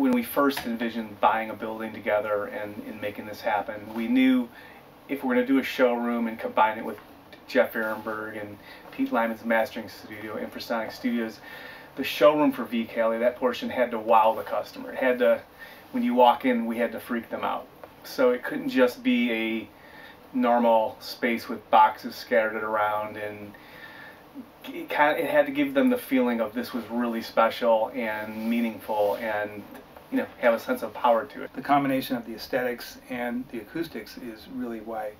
when we first envisioned buying a building together and making this happen, we knew if we're going to do a showroom and combine it with Jeff Ehrenberg and Pete Lyman's mastering studio, Infrasonic Studios, the showroom for VKLA, that portion had to wow the customer. It had to, when you walk in, we had to freak them out. So it couldn't just be a normal space with boxes scattered around, and it had to give them the feeling of this was really special and meaningful, and have a sense of power to it. The combination of the aesthetics and the acoustics is really why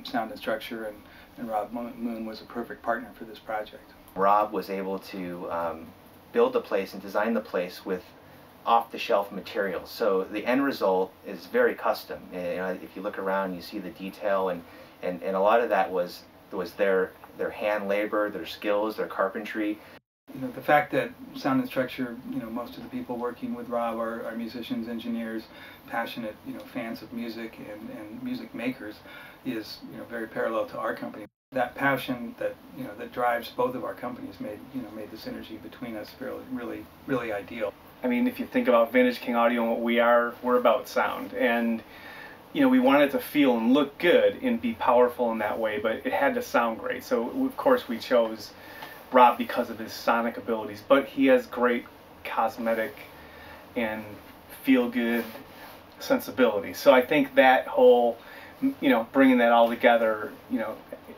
Sound and Structure and Rob Moon was a perfect partner for this project. Rob was able to build the place and design the place with off-the-shelf materials, so the end result is very custom. If you look around, you see the detail, and a lot of that was their hand labor, their skills, their carpentry. The fact that Sound and Structure, most of the people working with Rob are musicians, engineers, passionate, fans of music and music makers, is very parallel to our company. That passion that that drives both of our companies made the synergy between us really ideal. I mean, if you think about Vintage King Audio and what we are, we're about sound, and we wanted it to feel and look good and be powerful in that way, but it had to sound great. So of course we chose Rob because of his sonic abilities, but he has great cosmetic and feel-good sensibility. So I think that whole, bringing that all together,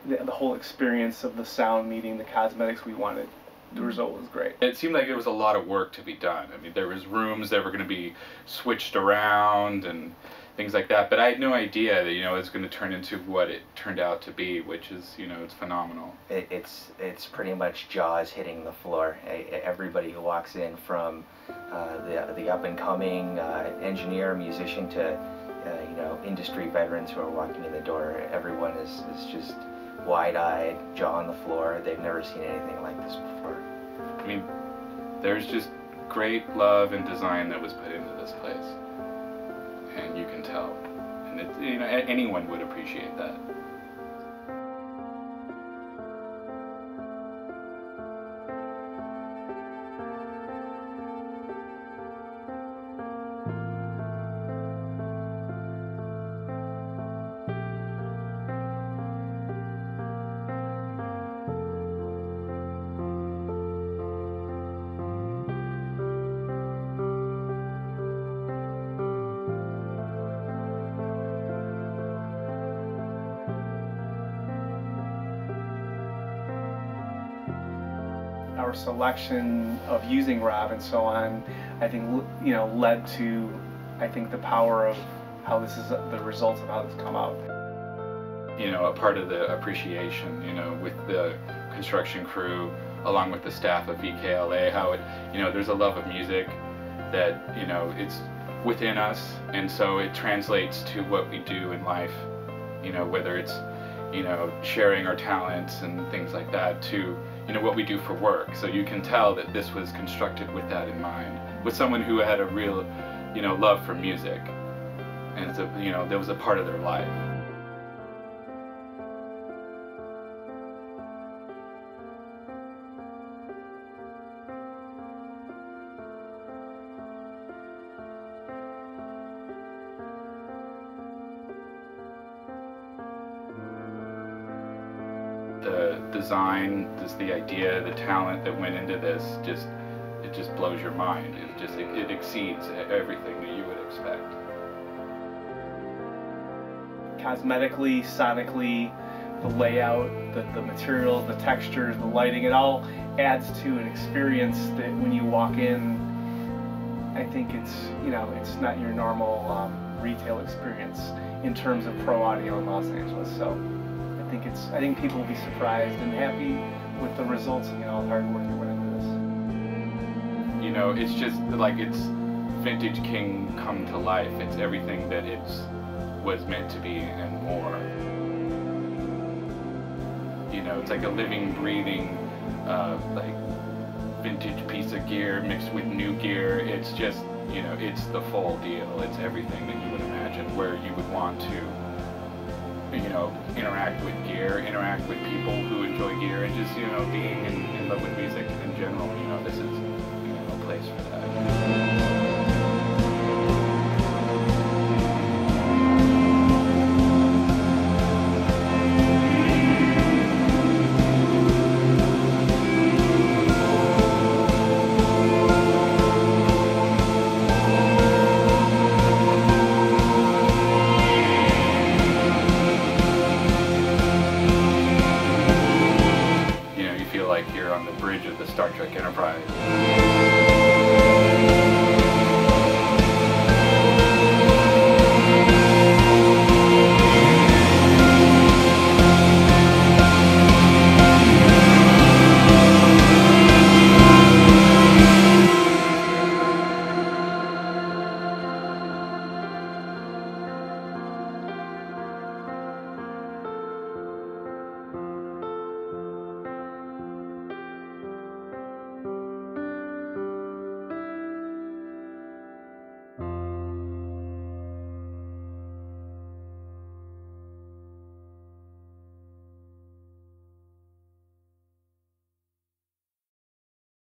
the whole experience of the sound meeting the cosmetics we wanted, the result was great. It seemed like there was a lot of work to be done. I mean, there was rooms that were going to be switched around and things like that, but I had no idea that it was going to turn into what it turned out to be, which is it's phenomenal. It's pretty much Jaws hitting the floor. Everybody who walks in, from the up and coming engineer, musician, to industry veterans who are walking in the door, everyone is just wide-eyed, jaw on the floor. They've never seen anything like this before. I mean, there's just great love and design that was put into this place, and you can tell, and anyone would appreciate that. Our selection of using Rob and so on, I think, led to, the power of how this is, the results of how this come out. A part of the appreciation, with the construction crew, along with the staff of VKLA, how there's a love of music that, it's within us, and so it translates to what we do in life, whether it's, sharing our talents and things like that, to what we do for work. So you can tell that this was constructed with that in mind, with someone who had a real, love for music, and so, that was a part of their life. The design, just the idea, the talent that went into this, it just blows your mind. It exceeds everything that you would expect. Cosmetically, sonically, the layout, the materials, the textures, the lighting, it all adds to an experience that when you walk in, I think it's not your normal retail experience in terms of pro audio in Los Angeles. So I think people will be surprised and happy with the results and all the hard work that went into this. It's just like it's Vintage King come to life. It's everything that it was meant to be and more. It's like a living, breathing, like vintage piece of gear mixed with new gear. It's just, it's the full deal. It's everything that you would imagine, where you would want to interact with gear, interact with people who enjoy gear, and just, being in love with music in general. This is, a place for that. on the bridge of the Star Trek Enterprise.